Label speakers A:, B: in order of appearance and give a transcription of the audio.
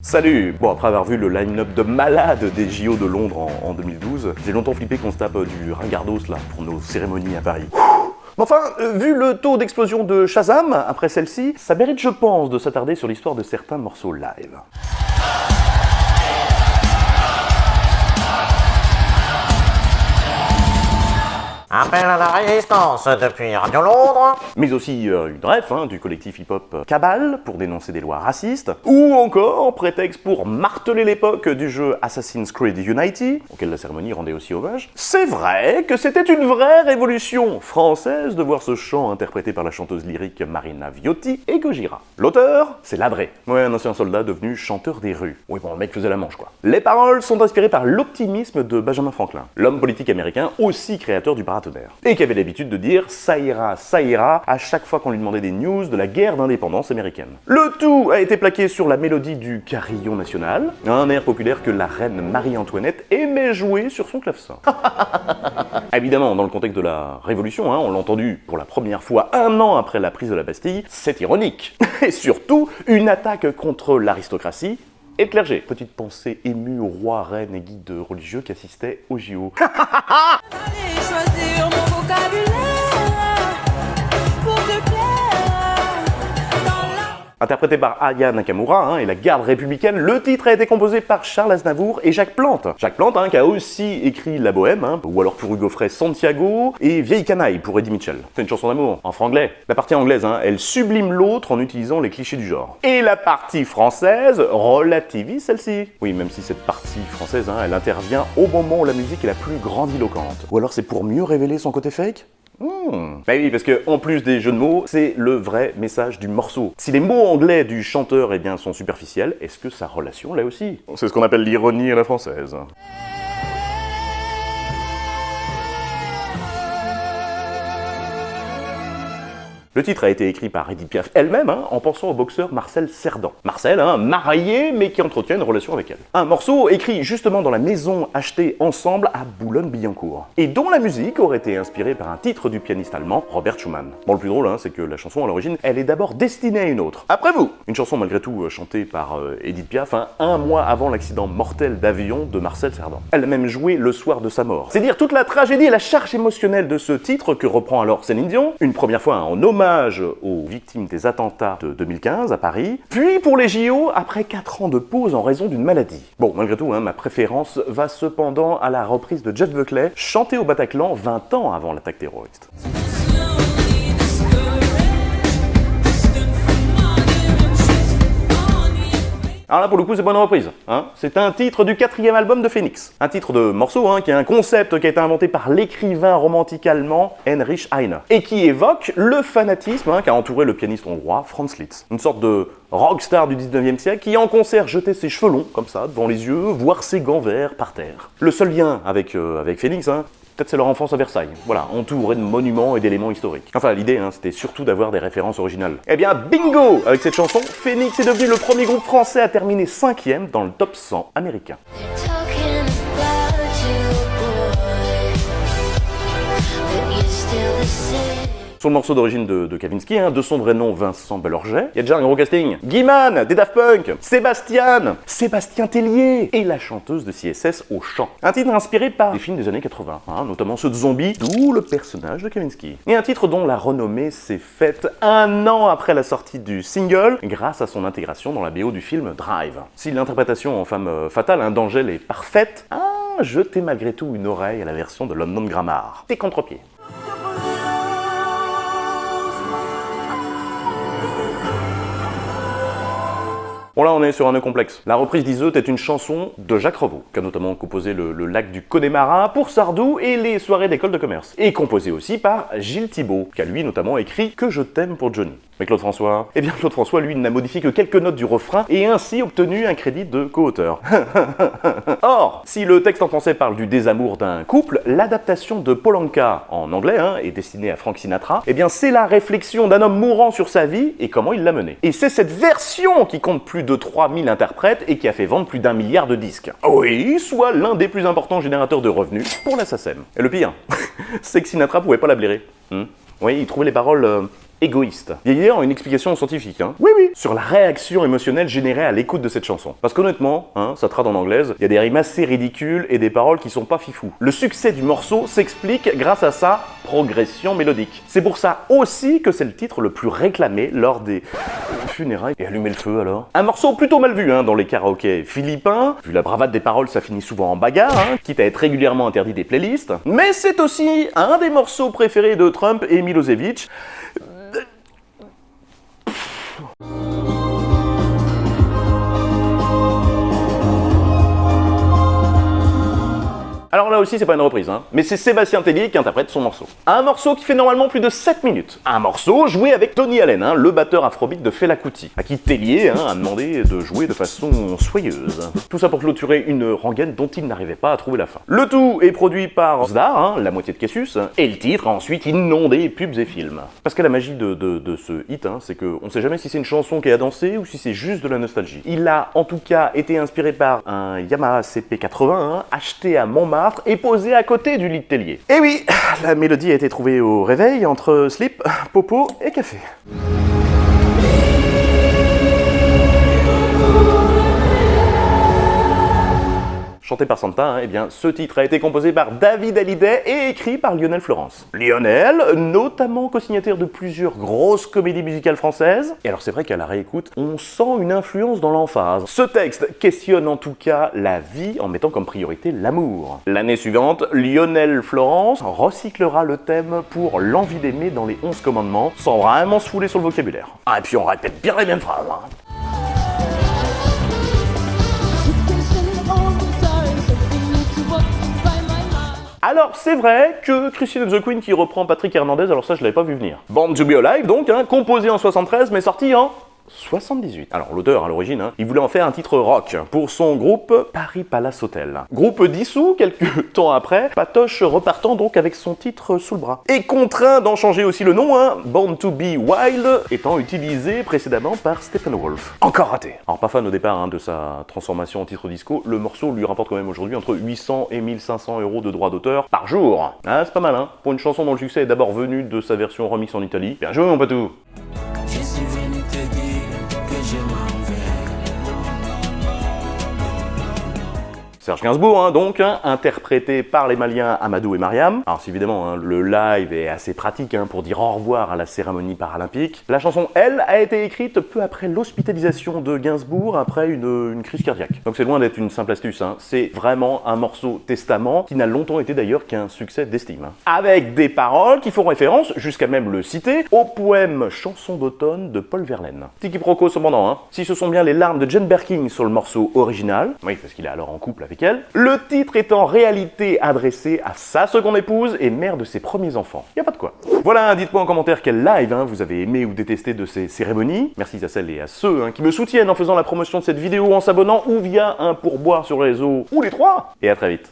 A: Salut! Bon, après avoir vu le line-up de malade des JO de Londres en 2012, j'ai longtemps flippé qu'on se tape du ringardos là pour nos cérémonies à Paris. Mais enfin, vu le taux d'explosion de Shazam après celle-ci, ça mérite, je pense, de s'attarder sur l'histoire de certains morceaux live.
B: Appel à la résistance depuis Radio Londres.
A: Mais aussi une ref du collectif hip-hop Cabal pour dénoncer des lois racistes, ou encore prétexte pour marteler l'époque du jeu Assassin's Creed Unity, auquel la cérémonie rendait aussi hommage. C'est vrai que c'était une vraie révolution française de voir ce chant interprété par la chanteuse lyrique Marina Viotti et Gojira. L'auteur, c'est Ladré, un ancien soldat devenu chanteur des rues. Oui bon, le mec faisait la manche quoi. Les paroles sont inspirées par l'optimisme de Benjamin Franklin, l'homme politique américain aussi créateur du paratonnerre, et qui avait l'habitude de dire « ça ira » à chaque fois qu'on lui demandait des news de la guerre d'indépendance américaine. Le tout a été plaqué sur la mélodie du Carillon national, un air populaire que la reine Marie-Antoinette aimait jouer sur son clavecin. Évidemment, dans le contexte de la Révolution, on l'a entendu pour la première fois 1 an après la prise de la Bastille, c'est ironique. Et surtout, une attaque contre l'aristocratie et le clergé. Petite pensée émue aux rois, reines et guides religieux qui assistaient aux JO.
C: Allez choisir mon vocabulaire pour te plaire dans la...
A: Interprété par Aya Nakamura et la garde républicaine, le titre a été composé par Charles Aznavour et Jacques Plante. Jacques Plante qui a aussi écrit La Bohème, ou alors pour Hugo Frey Santiago, et Vieille canaille pour Eddie Mitchell. C'est une chanson d'amour, en franglais. La partie anglaise, elle sublime l'autre en utilisant les clichés du genre. Et la partie française relativise celle-ci. Oui, même si cette partie française, elle intervient au moment où la musique est la plus grandiloquente. Ou alors c'est pour mieux révéler son côté fake ? Bah oui, parce que en plus des jeux de mots, c'est le vrai message du morceau. Si les mots anglais du chanteur sont superficiels, est-ce que sa relation l'est aussi? C'est ce qu'on appelle l'ironie à la française. Le titre a été écrit par Edith Piaf elle-même, en pensant au boxeur Marcel Cerdan. Marcel, marié, mais qui entretient une relation avec elle. Un morceau écrit justement dans la maison achetée ensemble à Boulogne-Billancourt, et dont la musique aurait été inspirée par un titre du pianiste allemand Robert Schumann. Bon, le plus drôle, c'est que la chanson, à l'origine, elle est d'abord destinée à une autre. Après vous! Une chanson malgré tout chantée par Edith Piaf, 1 mois avant l'accident mortel d'avion de Marcel Cerdan. Elle a même joué le soir de sa mort. C'est dire toute la tragédie et la charge émotionnelle de ce titre que reprend alors Céline Dion, une première fois en hommage aux victimes des attentats de 2015 à Paris, puis pour les JO, après 4 ans de pause en raison d'une maladie. Bon, malgré tout, ma préférence va cependant à la reprise de Jeff Buckley, chantée au Bataclan 20 ans avant l'attaque terroriste. Alors là, pour le coup, c'est pas une reprise. C'est un titre du 4e album de Phoenix. Un titre de morceau qui est un concept qui a été inventé par l'écrivain romantique allemand Heinrich Heine, et qui évoque le fanatisme qui a entouré le pianiste hongrois Franz Liszt. Une sorte de rockstar du 19e siècle qui en concert jetait ses cheveux longs, comme ça, devant les yeux, voire ses gants verts par terre. Le seul lien avec Phoenix, peut-être c'est leur enfance à Versailles, entouré de monuments et d'éléments historiques. Enfin, l'idée, c'était surtout d'avoir des références originales. Eh bien, bingo! Avec cette chanson, Phoenix est devenu le premier groupe français à terminer 5e dans le top 100 américain.
C: Talking about you, boy, but you're still the same.
A: Sur le morceau d'origine de Kavinsky, de son vrai nom Vincent Bellorget, il y a déjà un gros casting. Guy Mann, des Daft Punk, Sébastien Tellier et la chanteuse de CSS au chant. Un titre inspiré par des films des années 80, notamment ceux de zombies, d'où le personnage de Kavinsky. Et un titre dont la renommée s'est faite 1 an après la sortie du single, grâce à son intégration dans la BO du film Drive. Si l'interprétation en femme fatale d'Angèle est parfaite, jetez malgré tout une oreille à la version de London Grammar. Des contre-pieds. Bon là on est sur un nœud complexe. La reprise d'Iseut est une chanson de Jacques Revaux, qui a notamment composé le lac du Connemara pour Sardou et les soirées d'école de commerce. Et composé aussi par Gilles Thibault, qui a lui notamment écrit Que je t'aime pour Johnny. Mais Claude François? Eh bien Claude François lui n'a modifié que quelques notes du refrain et ainsi obtenu un crédit de co-auteur. Or, si le texte en français parle du désamour d'un couple, l'adaptation de Paul Anka en anglais est destinée à Frank Sinatra, eh bien c'est la réflexion d'un homme mourant sur sa vie et comment il l'a menée. Et c'est cette version qui compte plus de 3000 interprètes et qui a fait vendre plus d'1 milliard de disques. Oui, soit l'un des plus importants générateurs de revenus pour la SACEM. Et le pire, c'est que Sinatra pouvait pas la blairer. Oui, il trouvait les paroles égoïste. Il y a d'ailleurs une explication scientifique, hein. Oui, sur la réaction émotionnelle générée à l'écoute de cette chanson. Parce qu'honnêtement, hein, ça trade en anglaise, il y a des rimes assez ridicules et des paroles qui sont pas fifou. Le succès du morceau s'explique grâce à sa progression mélodique. C'est pour ça aussi que c'est le titre le plus réclamé lors des funérailles. Et allumer le feu alors. Un morceau plutôt mal vu hein, dans les karaokés philippins. Vu la bravade des paroles, ça finit souvent en bagarre, hein, quitte à être régulièrement interdit des playlists. Mais c'est aussi un des morceaux préférés de Trump et Milosevic. Alors là aussi c'est pas une reprise, hein, mais c'est Sébastien Tellier qui interprète son morceau. Un morceau qui fait normalement plus de 7 minutes. Un morceau joué avec Tony Allen, hein, le batteur afrobeat de Fela Kuti, à qui Tellier a demandé de jouer de façon soyeuse. Tout ça pour clôturer une rengaine dont il n'arrivait pas à trouver la fin. Le tout est produit par Zdar, hein, la moitié de Cassius, et le titre a ensuite inondé pubs et films. Parce que la magie de ce hit, hein, c'est qu'on sait jamais si c'est une chanson qui est à danser ou si c'est juste de la nostalgie. Il a en tout cas été inspiré par un Yamaha CP80, hein, acheté à Montmartre et posé à côté du lit de Tellier. Et oui, la mélodie a été trouvée au réveil entre slip, popo et café. Chanté par Santa, hein, eh bien, ce titre a été composé par David Hallyday et écrit par Lionel Florence. Lionel, notamment co-signataire de plusieurs grosses comédies musicales françaises. Et alors c'est vrai qu'à la réécoute, on sent une influence dans l'emphase. Ce texte questionne en tout cas la vie en mettant comme priorité l'amour. L'année suivante, Lionel Florence recyclera le thème pour l'envie d'aimer dans les 11 commandements, sans vraiment se fouler sur le vocabulaire. Ah, et puis on répète bien les mêmes phrases, hein. Alors c'est vrai que Christine and the Queen qui reprend Patrick Hernandez, alors ça je l'avais pas vu venir. Born to be Alive donc, hein, composé en 73 mais sorti en 78. Alors l'auteur à l'origine, hein, il voulait en faire un titre rock pour son groupe Paris Palace Hotel. Groupe dissous quelques temps après, Patoche repartant donc avec son titre sous le bras. Et contraint d'en changer aussi le nom, hein, Born to be Wild étant utilisé précédemment par Steppenwolf. Encore raté. Alors pas fan au départ hein, de sa transformation en titre disco, le morceau lui rapporte quand même aujourd'hui entre 800 et 1500 € de droits d'auteur par jour. Ah, c'est pas mal hein, pour une chanson dont le succès est d'abord venu de sa version remix en Italie. Bien joué mon patou.
D: Je suis venu te dire que je m'en vais.
A: Serge Gainsbourg, hein, donc, hein, interprété par les Maliens Amadou et Mariam. Alors, évidemment, hein, le live est assez pratique hein, pour dire au revoir à la cérémonie paralympique. La chanson, elle, a été écrite peu après l'hospitalisation de Gainsbourg après une crise cardiaque. Donc, c'est loin d'être une simple astuce. Hein. C'est vraiment un morceau testament qui n'a longtemps été d'ailleurs qu'un succès d'estime. Hein. Avec des paroles qui font référence, jusqu'à même le citer, au poème Chanson d'automne de Paul Verlaine. Petit quiproquo cependant, hein. Si ce sont bien les larmes de Jane Birkin sur le morceau original, oui, parce qu'il est alors en couple avec elle, le titre est en réalité adressé à sa seconde épouse et mère de ses premiers enfants. Y a pas de quoi. Voilà, dites-moi en commentaire quel live hein, vous avez aimé ou détesté de ces cérémonies. Merci à celles et à ceux hein, qui me soutiennent en faisant la promotion de cette vidéo, en s'abonnant ou via un pourboire sur le réseau, ou les trois. Et à très vite.